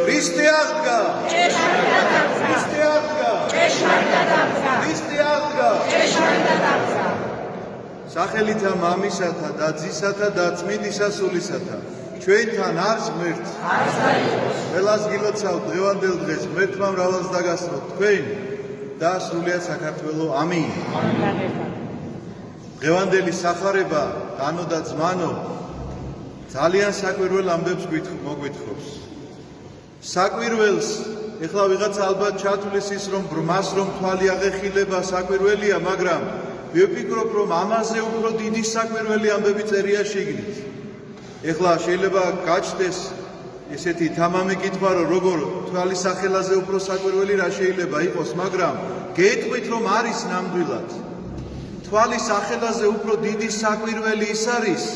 ქრისტე აღდგა ქრისტე აღდგა ქრისტე აღდგა სახელითა მამისათა და ძისათა და წმინდისა სულისათა ჩვენთან არს ღმერთს ყველას გილოცავთ დღევანდელ დღეს ღმერთმა მრავალს დაგასწროთ თქვენ და სრულიად საქართველო ამინ დღევანდელი სახარება განო და ძმანო ძალიან საკვირველ ამბებს მოგვითხრობს საკვირველს ეხლა ვიღაცა ალბათ ჩათვლის ის რომ ბრმას რომ თვალი აღეხილება საკვირველია მაგრამ ვიფიქრობ რომ ამაზე უფრო დიდი საკვირველი ამბები წერია შიგნით ეხლა შეიძლება გაჩნდეს ესეთი თამამი კითხვა რომ როგორ თვალის სახელაზე უფრო საკვირველი რა შეიძლება იყოს მაგრამ გეტყვით რომ არის ნამდვილად თვალის სახელაზე უფრო დიდი საკვირველი ის არის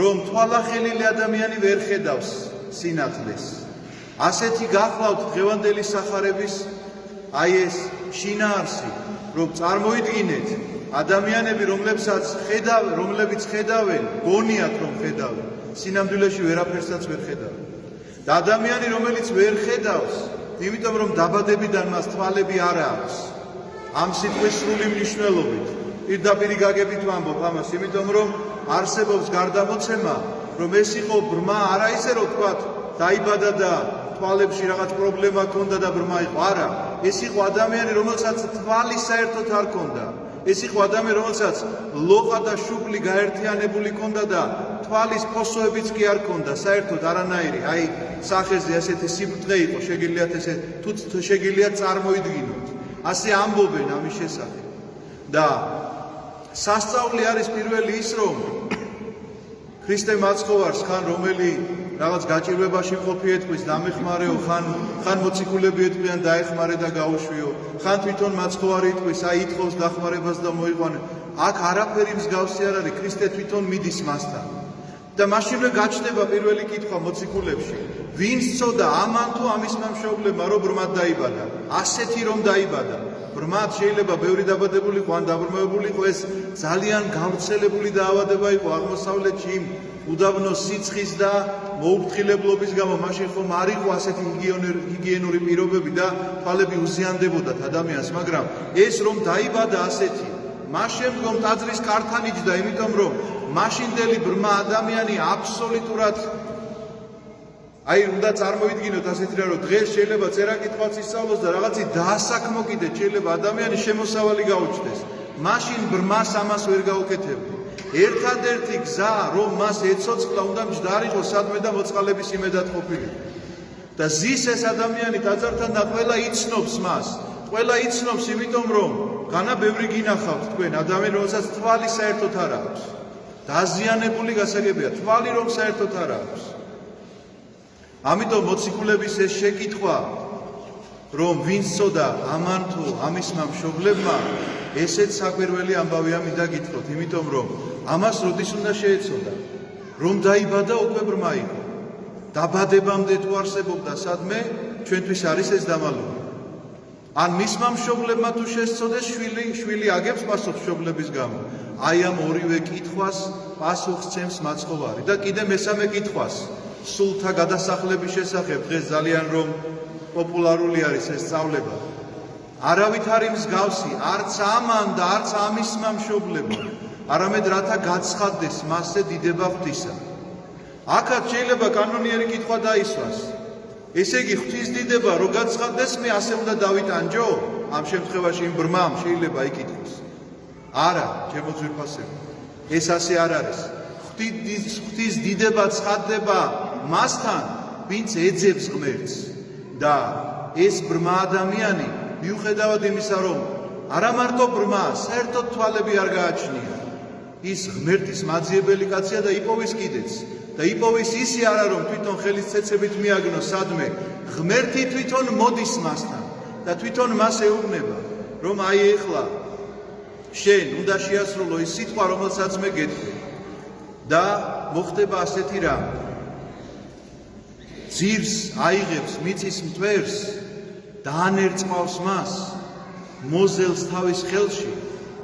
რომ თვალახელილი ადამიანი ვერ ხედავს სინათლეს ასეთი გახლავთ დღევანდელი სახარების აი ეს შინაარსი რომ წარმოიდგინეთ ადამიანები რომლებიც ხედავენ გონიათ რომ ხედავენ სინამდვილეში ვერაფერსაც ვერ ხედავენ და ადამიანი რომელიც ვერ ხედავს იმიტომ რომ დაბადებიდან მას თვალები არ აქვს ამ სიტყვის სრული მნიშვნელობით პირდაპირ გაგებით ვამბობ ამას იმიტომ რომ არსებობს გარდამოცემა რომ ეს იყო ბრმა არა ისე რომ თქვათ დაიბადა და თვალებში რაღაც პრობლემა ჰქონდა და ბრმა იყო არა ეს იყო ადამიანი რომელსაც თვალი საერთოდ არ ჰქონდა ეს იყო ადამიანი რომელსაც ლოყა და შუბლი გაერთიანებული ჰქონდა და თვალის ფოსოებიც კი არ ჰქონდა საერთოდ არანაირი აი სახეზე ასეთი სიბრძნე იყო შეგიძლიათ ესე თუ შეგიძლიათ წარმოიდგინოთ ასე ამბობენ ამის შესახებ და სასწაული არის პირველი ის რომ ქრისტე მაცხოვარს ხან რომელი რაღაც გაჭირვებაში მყოფი ეთქვის დამეხმარეო ხან მოციქულები ეთქვიან დაეხმარე და გაუშვიო ხან თვითონ მაცხოვარი ეთქვის აი ითხოვს დახმარებას და მოიყვანე აქ არაფერი მსგავსი არ არის ქრისტე თვითონ მიდის მასთან და მაშინვე გაჩნდება პირველი კითხვა მოციქულებში ვინ სწოდა ამან თუ ამის მამშობლებმა რომ ბრმად დაიბადა ასეთი რომ დაიბადა ბრმად შეიძლება ბევრი დაბადებული იყო ან დაბრმავებული იყო ეს ძალიან გავრცელებული დაავადება იყო აღმოსავლეთში იმ უდაბნო სიცხის და მოუფრთხილებლობის გამო მაშინ ხომ არ იყო ასეთი ჰიგიენური პირობები და თვალები უზიანდებოდათ ადამიანს მაგრამ ეს რომ დაიბადა ასეთი მას შემდგომ ტაძრის კართან იჯდა იმიტომ რომ მაშინდელი ბრმა ადამიანი აბსოლუტურად აი უნდა წარმოიდგინოთ ასეთი რა რომ დღეს შეიძლება წერა-კითხვაც ისწავლოს და რაღაცი დაასაქმო კიდე შეიძლება ადამიანი შემოსავალი გაუჩნდეს მაშინ ბრმას ამას ვერ გაუკეთებდა ერთადერთი გზა რომ მას ეცოცხლა უნდა მჯდარიყო სადმე და მოწყალების იმედად ყოფილიყო და ზის ეს ადამიანი ტაძართან და ყველა იცნობს მას ყველა იცნობს იმიტომ რომ განა ბევრი გინახავთ თქვენ ადამიანი რომელსაც თვალი საერთოდ არ აქვს დაზიანებული გასაგებია თვალი რომ საერთოდ არ აქვს ამიტომ მოციქულების ეს შეკითხვა რომ ვინ სწოდა ამან თუ ამის მამშობლებმა ესეც საკვირველი ამბავია მინდა გითხროთ იმიტომ რომ ამას როდის უნდა შეეცოდა რომ დაიბადა უკვე ბრმა იყო დაბადებამდე თუ არსებობდა სადმე ჩვენთვის არის ეს დამალული ან მის მამშობლებმა თუ შესწოდეს შვილი აგებს პასუხს მშობლების გამო აი ამ ორივე კითხვას პასუხს ცემს მაცხოვარი და კიდე მესამე კითხვას სულთა გადასახლების შესახებ დღეს ძალიან რომ პოპულარული არის ეს სწავლება არავით არის მსგავსი არც ამან და არც ამის მამშობლებმა არამედ რათა გაცხადდეს მასზე დიდება ღვთისა აქაც შეიძლება კანონიერი კითხვა დაისვას ესე იგი ღვთის დიდება რო გაცხადდეს მე ასე უნდა დავიტანჯო ამ შემთხვევაში იმ ბრმამ შეიძლება იკითხოს არა ჩემო ძვირფასებო ეს ასე არ არის ღვთის დიდება ცხადდება მასთან ვინც ეძებს ღმერთს და ეს ბრმა ადამიანი მიუხედავად იმისა რომ არა მარტო ბრმა საერთოდ თვალები არ გააჩნია ის ღმერთის მაძიებელი კაცია და იპოვის კიდეც და იპოვის ისი არა რომ თვითონ ხელის ცეცებით მიაგნოს სადმე ღმერთი თვითონ მოდის მასთან და თვითონ მას ეუბნება რომ აი ეხლა შენ უნდა შეასრულო ის სიტყვა რომელსაც მე გეტყვი და მოხდება ასეთი რამ ძირს აიღებს მიწის მტვერს და ანერწყავს მას მოზელს თავის ხელში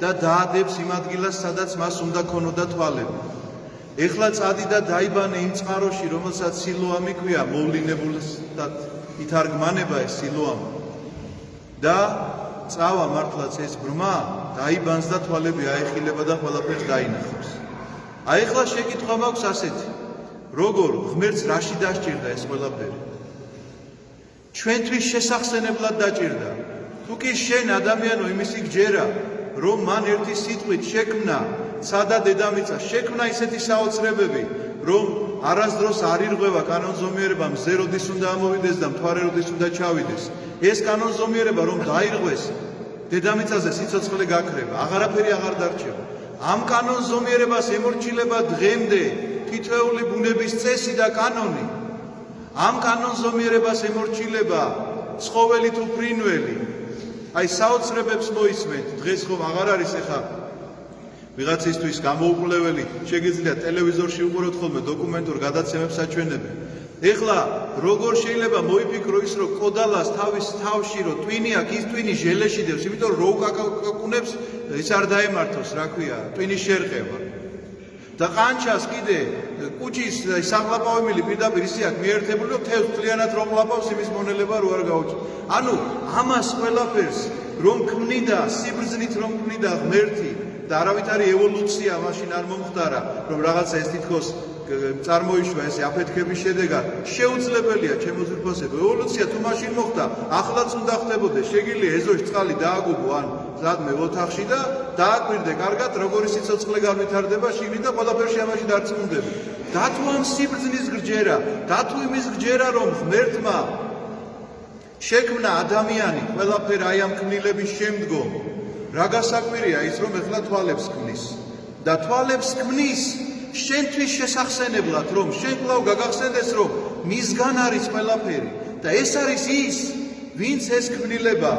და დაადებს იმ ადგილას სადაც მას უნდა ქონოდა თვალები ეხლა წადი და დაიბანე იმ წყაროში, რომელსაც სილოამი ქვია, მოვლინებულად ითარგმანება ეს სილოამი. და წავა მართლაც ეს ბრმა, დაიბანს და თვალები აეხილება და ყველაფერს დაინახავს. აი ეხლა შეკითხვა მაქვს ასეთი. როგორ ღმერთს რაში დასჭირდა ეს ყველაფერი? ჩვენთვის შესახსენებლად დაჭირდა. თუ კი შენ ადამიანო იმისი გჯერა, რომ მან ერთი სიტყვით შექმნა სადა დედამიწა, შექმნა ისეთი საოცრებები, რომ არასდროს არ ირღვევა კანონზომიერება, მზე როდის უნდა ამოვიდეს და მთვარე როდის უნდა ჩავიდეს. ეს კანონზომიერება რომ დაირღვეს, დედამიწაზე სიცოცხლე გაქრება, აღარაფერი აღარ დარჩება. ამ კანონზომიერებას ემორჩილება დღემდე თითოეული ბუნების წესი და კანონი. ამ კანონზომიერებას ემორჩილება ცხოველი თუ ფრინველი. აი საოცრებებს მოისმენთ, დღეს ხომ აღარ არის ეხა ვიღაცისთვის გამოუკვლეველი, შეგიძლიათ ტელევიზორში უყუროთ ხოლმე დოკუმენტურ გადაცემებს აჩვენებენ. ეხლა როგორ შეიძლება მოიფიქრო ის, რომ კოდალას თავის თავში რომ ტვინი აქვს, ის ტვინი ჟელეში დევს, იმიტომ რომ უკაკაკუნებს ის არ დაემართოს, რა ქვია, ტვინის შერყევა. და ყანჩას კიდე კუჭის საყლაპავი პირდაპირ ისე აქვს მიერთებული, რომ თევზს ძალიანად რო ყლაპავს, იმის მონელება რო არ გაუჭირ. ანუ ამას ყველაფერს რომ ქმნიდა, სიბრძნით რომ ქმნიდა ღმერთი და არავითარი ევოლუცია მაშინ არ მომხდარა, რომ რაღაცა ეს თითქოს წარმოიშვა ეს აფეთქების შედეგად, შეუძლებელია ჩემო ძვირფასებო, ევოლუცია თუ მაშინ მოხდა, ახლაც უნდა ხდებოდეს, შეგიძლია ეზოში წყალი დააგუგო ან სადმე ოთახში და დააკვირდე კარგად, როგორი სიცოცხლე განვითარდება შიგნით და ყველაფერში ამაში დარწმუნდები. და თუ ამ სიბრძნის გრჯერა, და თუ იმის გრჯერა, რომ ღმერთმა შექმნა ადამიანი ყველაფერი აი ამ ქმნილების შემდგომ, რა გასაკვირია ის, რომ ეხლა თვალებს ქმნის და თვალებს ქმნის შენთვის შესახსენებლად, რომ შენ კვლავ გაგახსენდეს, რომ მისგან არის ყველაფერი და ეს არის ის, ვინც ეს ქმნილება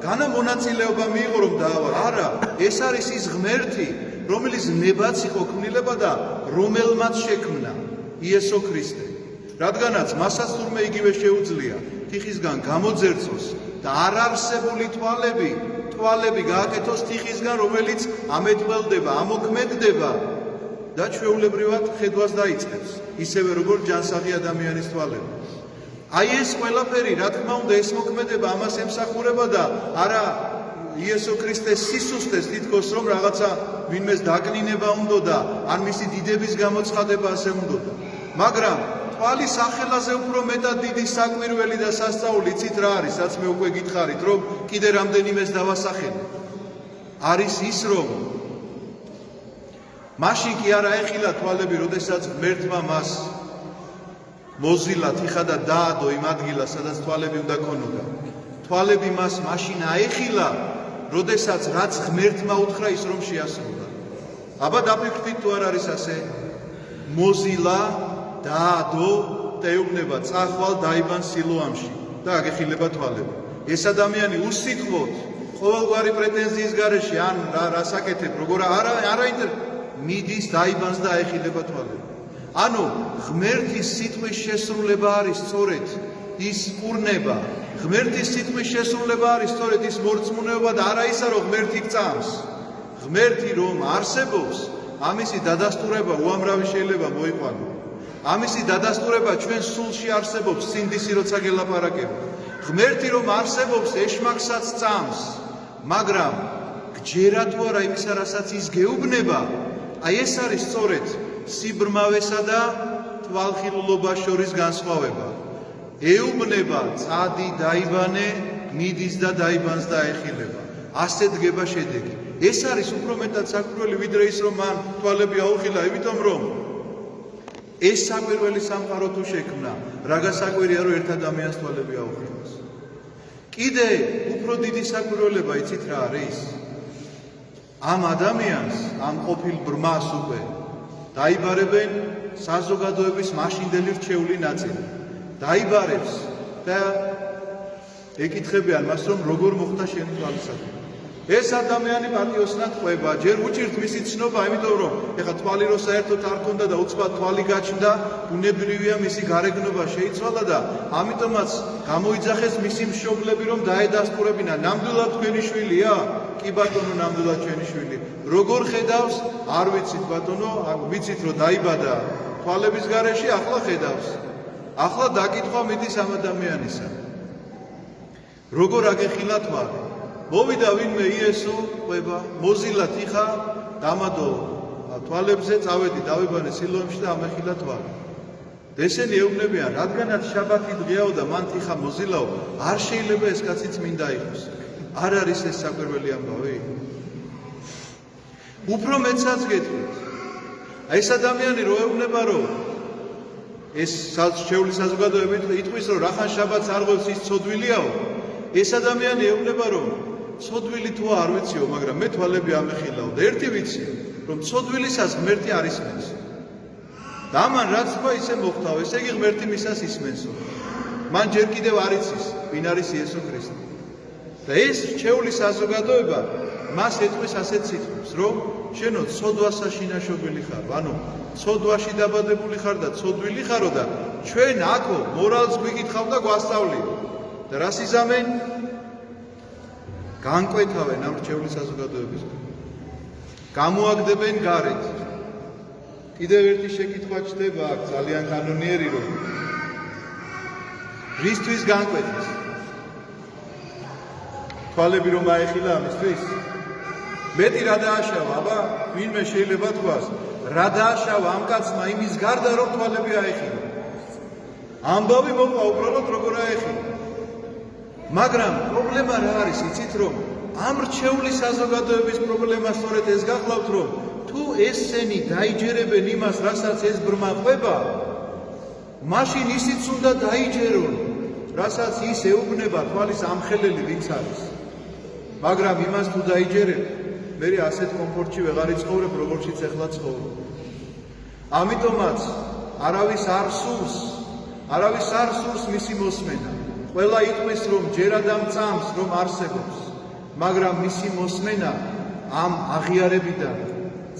განა მონაწილეობა მიიღო, რომ დაავალ. არა, ეს არის ის ღმერთი, რომელიც ნებაც იყო ქმნილება და რომელმაც შექმნა იესო ქრისტე. რადგანაც მასაც თურმე იგივე შეუძლია თიხისგან გამოძერწოს და არარსებული თვალები გააკეთოს თიხისგან, რომელიც ამეთვალდება, ამოქმედდება და ჩვეულებრივად ხედვას დაიწყებს, ისევე როგორც ჯანსაღი ადამიანის თვალები. აი ეს ყველაფერი, რა თქმა უნდა, ეს მოქმედება ამას ემსახურება და არა იესო ქრისტეს სისუსტეს, თითქოს რომ რაღაცა ვინმეს დაკნინება უნდოდა, ან მისი დიდების გამოცხადება ასე უნდოდა. მაგრამ თვალის სახელაზე უფრო მეტად დიდი საკვირველი და სასწაული იცით რა არის, რაც მე უკვე გითხარით, რომ კიდე რამდენიმეს დავასახელებ. არის ის, რომ მაშინ კი არ აეხილა თვალები, როდესაც ღმერთმა მას მოზილა თიხა და დაადო იმ ადგილას, სადაც თვალები უნდა ქონოდა. თვალები მას მაშინ აეხილა, როდესაც რაც ღმერთმა უთხრა ის რომ შეასრულა. აბა დაფიქრდით თუ არ არის ასე? მოზილა, დაადო და ეუბნება, წახვალ დაიბან სილოამში და აგეხილება თვალები. ეს ადამიანი უსიტყვოდ ყოველგვარი პრეტენზიის გარეშე ან რას აკეთებ, როგორ არა მიდის დაიბანს და აეხილება თვალები. ანუ ღმერთის სიტყვის შესრულება არის სწორედ ის ყურნება, ღმერთის სიტყვის შესრულება არის სწორედ ის მორწმუნეობა და არა ისა, რომ ღმერთი გწამს. ღმერთი რომ არსებობს, ამისი დადასტურება უამრავი შეიძლება მოიყვანო. ამისი დადასტურება ჩვენ სულში არსებობს, სინდისი როცა გელაპარაკება. ღმერთი რომ არსებობს, ეშმაკსაც წამს, მაგრამ გჯერა თუ არა იმისა, რასაც ის გეუბნება, აი ეს არის სწორედ სიბრმავესა და თვალხილულობას შორის განსხვავება. ეუბნება, წადი დაიბანე, მიდის და დაიბანს და აეხილება. ასე დგება შედეგი. ეს არის უფრო მეტად საკვირველი, ვიდრე ის, რომ მან თვალები აუხილა, იმიტომ რომ ეს საკვირველი სამყარო თუ შექმნა, რა გასაკვირია, რომ ერთ ადამიანს თვალები აუხილოს. კიდე უფრო დიდი საკვირველება იცით რა არის? ამ ადამიანს, ამ ყოფილ ბრმას უკვე დაიბარებენ საზოგადოების მაშინდელი რჩეული ნაწილი. დაიბარებს და ეკითხებიან მას, რომ როგორ მოხდა შენი თვალისადმი. ეს ადამიანი პატიოსნად ყვება, ჯერ უჭირთ მისი ცნობა, იმიტომ რომ ეხა თვალი რო საერთოდ არ ქონდა და უცბად თვალი გაჩნდა, ბუნებრივია მისი გარეგნობა შეიცვალა და ამიტომაც გამოიძახეს მისი მშობლები, რომ დაედასტურებინა, ნამდვილად თქვენი შვილია, კი ბატონო ნამდვილად ჩვენი შვილი. როგორ ხედავს? არ ვიცით ბატონო, ვიცით რომ დაიბადა თვალების გარეშე, ახლა ხედავს. ახლა დაკითხვა მიდის ამ ადამიანისა. როგორ აგეხილა თვალი? მოვიდა ვინმე იესო ყვება, მოზილა თიხა, დამადო თვალებზე, წავედი დავიბანე სილოამში და ამეხილა თვალი. ესენი ეუბნებიან, რადგანაც შაბათი დღეაო და მან თიხა მოზილაო, არ შეიძლება ეს კაცი წმინდა იყოს. არ არის ეს საკვირველი ამბავი? უფრო მეცაც გეტყვით. ეს ადამიანი რო ეუბნება, რომ ეს შეეული საზოგადოებით იტყვის, რომ რახან შაბათს არ ღვევს ის ცოდვილიაო, ეს ადამიანი ეუბნება, რომ ცოდვილი თუ არ ვიციო, მაგრამ მე თვალები ამეხილაო და ერთი ვიცი, რომ ცოდვილისას ღმერთი არ ისმენს. და ამან რაც თქვა ისე მოხდა, ესე იგი ღმერთი მისას ისმენსო. მან ჯერ კიდევ არ იცის, ვინ არის იესო ქრისტე. და ეს რჩეული საზოგადოება მას ეტყვის ასეთ სიტყვებს, რომ შენო ცოდვასა შინაშობილი ხარ, ანუ ცოდვაში დაბადებული ხარ და ცოდვილი ხარო და ჩვენ აქო მორალს გვიკითხავ და გვასწავლიო. და რას იზამენ? განკვეთავენ ამ რჩეული საზოგადოებისგან. გამოაგდებენ გარეთ. კიდევ ერთი შეკითხვა ჩდება აქ ძალიან კანონიერი, რომ რისთვის განკვეთეს? თვალები რომ აეხილა ამისთვის? მეტი რა დააშავა, აბა, ვინმე შეიძლება თქვას, რა დააშავა ამ კაცმა იმის გარდა, რომ თვალები აეხილა. ამბავი მოყვა უბრალოდ როგორ აეხილა. მაგრამ პრობლემა რა არის, იცით რომ ამ რჩეული საზოგადოების პრობლემა სწორედ ეს გახლავთ, რომ თუ ესენი დაიჯერებენ იმას, რასაც ეს ბრმა ყვება, მაშინ ისიც უნდა დაიჯერონ, რასაც ის ეუბნება თვალის ამხელელი ვინც არის. მაგრამ იმას თუ დაიჯერებ, მე ასეთ კომფორტში ვეღარ იცხოვრებ, როგორშიც ახლა ცხოვრობ. ამიტომაც არავის არ სურს მისი მოსმენა. ყველა იტყვის, რომ ჯერ ადამ წამს, რომ არსებობს, მაგრამ მისი მოსმენა ამ აღიარებიდან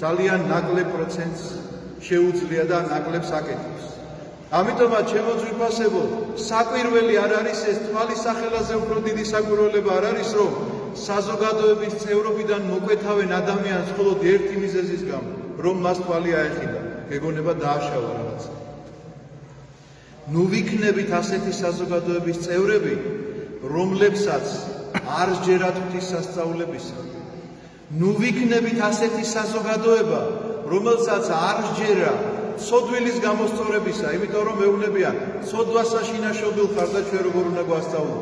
ძალიან ნაკლებ პროცენტს შეუძლია და ნაკლებს აკეთებს. ამიტომაც ჩემო ძვირფასებო, საკვირველი არ არის ეს, თვალის სახელაზე უფრო დიდი საკვირველება არ არის, რომ საზოგადოების წევრობიდან მოკვეთავენ ადამიანს მხოლოდ ერთი მიზეზის გამო, რომ მას თვალი აეხილა, გეგონება დააშავა რაღაცა. ნუ ვიქნებით ასეთი საზოგადოების წევრები, რომლებსაც არ სჯერათ ღვთისასწაულებისა. ნუ ვიქნებით ასეთი საზოგადოება, რომელსაც არ სჯერა ცოდვილის გამოსწორებისა, იმიტომ რომ მეუბნებიან, ცოდვასა შინაშობილ ხარ და ჩვენ როგორ უნდა გვასწავლო.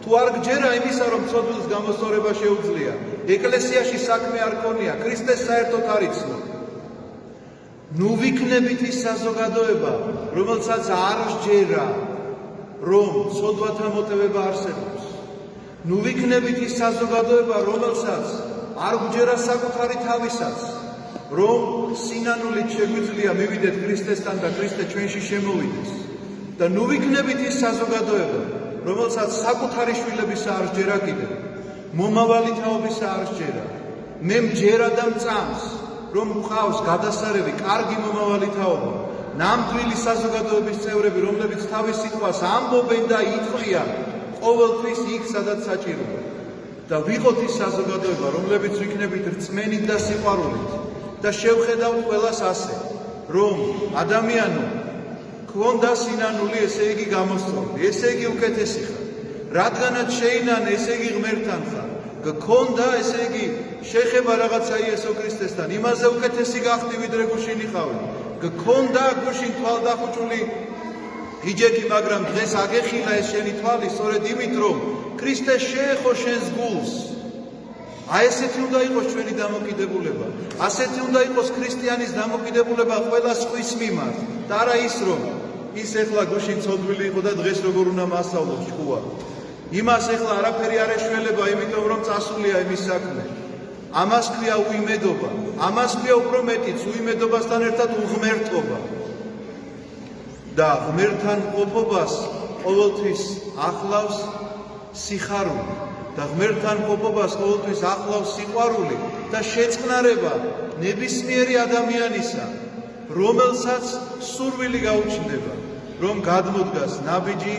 თუ არ გჯერა იმისა, რომ ცოდვილის გამოსწორება შეუძლია, ეკლესიაში საქმე არ ქონია, ქრისტეს საერთოდ არ იცნო. ნუ ვიქნებით ის საზოგადოება, რომელსაც არ სჯერა, რომ ცოდვათა მოტევება არსებობს. ნუ ვიქნებით ის საზოგადოება, რომელსაც არ გვჯერა საკუთარი თავისაც, რომ სინანულით შეგვიძლია მივიდეთ ქრისტესთან და ქრისტე ჩვენში შემოვიდეს. და ნუ ვიქნებით ის საზოგადოება, რომელსაც საკუთარი შვილებისა არ სჯერა კიდევ, მომავალი თაობისა არ სჯერა. მე მჯერა და მწამს, რომ მყავს გადასარევი, კარგი მომავალი თაობა. ნამდვილი საზოგადოების წევრები, რომლებიც თავის სიტყვას ამბობენ და იტყვიან ყოველთვის იქ, სადაც საჭიროა. და ვიყოთ ის საზოგადოება, რომლებიც ვიქნებით რწმენით და სიყვარულით და შევხედავთ ყველას ასე, რომ ადამიანო გქონდა სინანული, ესე იგი გამოსწორდი, ესე იგი უკეთესი ხარ. რადგანაც შეინანე, ესე იგი ღმერთთან ხარ. გქონდა, ესე იგი შეხება რაღაცა იესო ქრისტესთან, იმაზე უკეთესი გახდი, ვიდრე გუშინ იყავი. გქონდა გუშინ თვალდახუჭული გიჯექი, მაგრამ დღეს აგეხილა ეს შენი თვალი, სწორედ იმით, რომ ქრისტე შეეხო შენს გულს. აი ესეთი უნდა იყოს ჩვენი დამოკიდებულება. ასეთი უნდა იყოს ქრისტიანის დამოკიდებულება ყველა სხვის მიმართ. და არა ის, რომ ის ეხლა გუშინ ცოდვილი იყო და დღეს როგორ უნდა მასწავლოს ჭკუა. იმას ეხლა არაფერი არ ეშველება, იმიტომ რომ წასულია იმის საქმე. ამას ქვია უიმედობა. ამას ქვია უფრო მეტიც, უიმედობასთან ერთად უღმერთობა. და ღმერთთან ყოფობას ყოველთვის ახლავს სიხარული. და ღმერთთან ყოფობას ყოველთვის ახლავს სიყვარული და შეწყნარება ნებისმიერი ადამიანისა, რომელსაც სურვილი გაუჩნდება, რომ გადმოდგას ნაბიჯი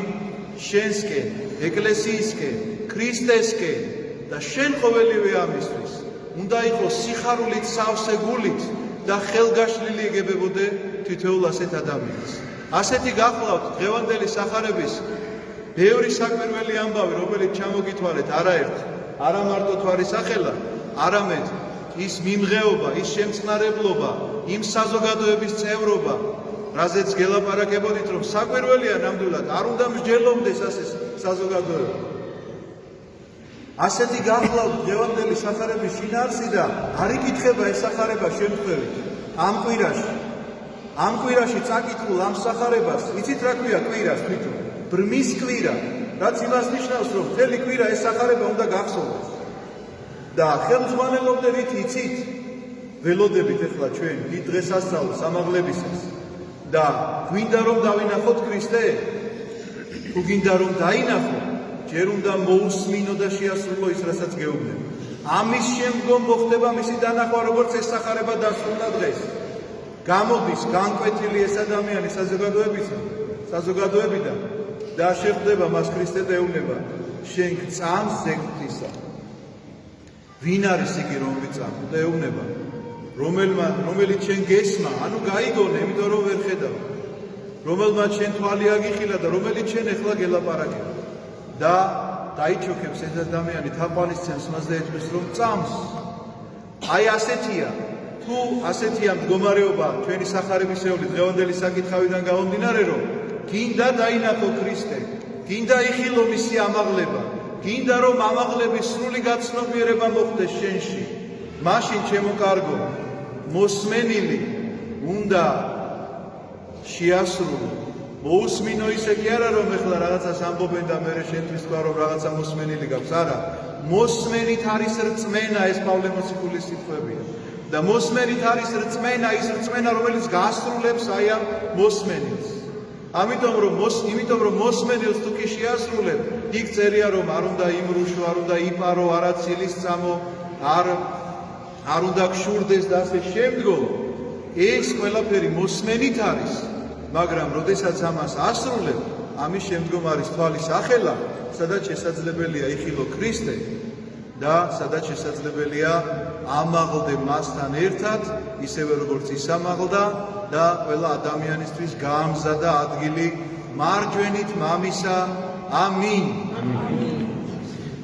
შენსკენ, ეკლესიისკენ, ქრისტესკენ და შენ ყოველივე ამისთვის უნდა იყოს სიხარულით, სავსე გულით და ხელგაშლილი იგებებოდე თითოეულ ასეთ ადამიანს. ასეთი გახლავთ დღევანდელი სახარების ბევრი საკვირველი ამბავი, რომელიც ჩამოგითვალეთ არაერთ, არა მარტო თვარის ახლა, არამედ ის მიმღეობა, ის შემწყნარებლობა, იმ საზოგადოების წევრობა, რაზეც გელაპარაკებოდით, რომ საკვირველია ნამდვილად არ უნდა მსჯელობდეს ასე საზოგადოება. ასეთი გახლავთ დღევანდელი სახარების შინაარსი და არ იკითხება ეს სახარება შემთხვევით. ამ კვირაში წაკითხულ ამ სახარებას, იცით რა ქვია კვირას თვითონ? ბრმის კვირა, რაც იმას ნიშნავს, რომ მთელი კვირა ეს სახარება უნდა გახსოვდეს. და ხელმძღვანელობდე რით იცით? ველოდებით ახლა ჩვენ დიდ დღესასწაულს ამაღლებისას და გვინდა რომ დავინახოთ ქრისტე? თუ გინდა რომ დაინახო, ჯერ უნდა მოусმინო და შეასრულო ის, რასაც გეუბნება. ამის შემდგომ მოხდება მისი დანახვა, როგორც ეს სახარება დასრულდა დღეს. გამოდის განკვეთილი ეს ადამიანი საზოგადოებიდან და შეხვდება მას ქრისტე და ეუბნება, შენ გწამს ზეგვთისა. ვინ არის იგი რომ ვიწამ? და ეუბნება, რომელიც შენ გესმა, ანუ გაიგონე, იმიტომ რომ ვერ ხედავ. რომელმაც შენ თვალი აგიხილა და რომელიც შენ ეხლა გელაპარაკებ. და დაიჩოქებს ეს ადამიანი თაყვანისცემს მას და ეთქვის რომ წამს. აი ასეთია, თუ ასეთია მდგომარეობა ჩვენი სახარებისეული დღევანდელი საკითხავიდან გამომდინარე, რომ გინდა დაინახო ქრისტე, გინდა იხილო მისი ამაღლება, გინდა რომ ამაღლების სრული გაცნობიერება მოხდეს შენში, მაშინ ჩემო კარგო, მოსმენილი უნდა შეასრულო. მოусმინო ისე კი არა რომ ეხლა რაღაცას ამბობენ და მერე შენთვის თქვა რომ რაღაცა მოსმენილი გაქვს, არა. მოსმენით არის რწმენა, ეს პავლე მოციქულის სიტყვებია. და მოსმენით არის რწმენა, ის რწმენა, რომელიც გაასრულებს აი ამ მოსმენილს. იმიტომ რომ მოსმენილს თუ კი შეასრულებ, იქ წერია რომ არ უნდა იმრუშო, არ უნდა იპარო, არ აცილის წამო, არ უნდა გშურდეს და ასე შემდგომ. ეს ყველაფერი მოსმენით არის, მაგრამ როდესაც ამას ასრულებ, ამის შემდგომ არის თვალის ახლა, სადაც შესაძლებელია იხილო ქრისტე და სადაც შესაძლებელია ამაღლდე მასთან ერთად, ისევე როგორც ის ამაღლდა და ყველა ადამიანისთვის გაამზადა ადგილი მარჯვენით მამისა. ამინ.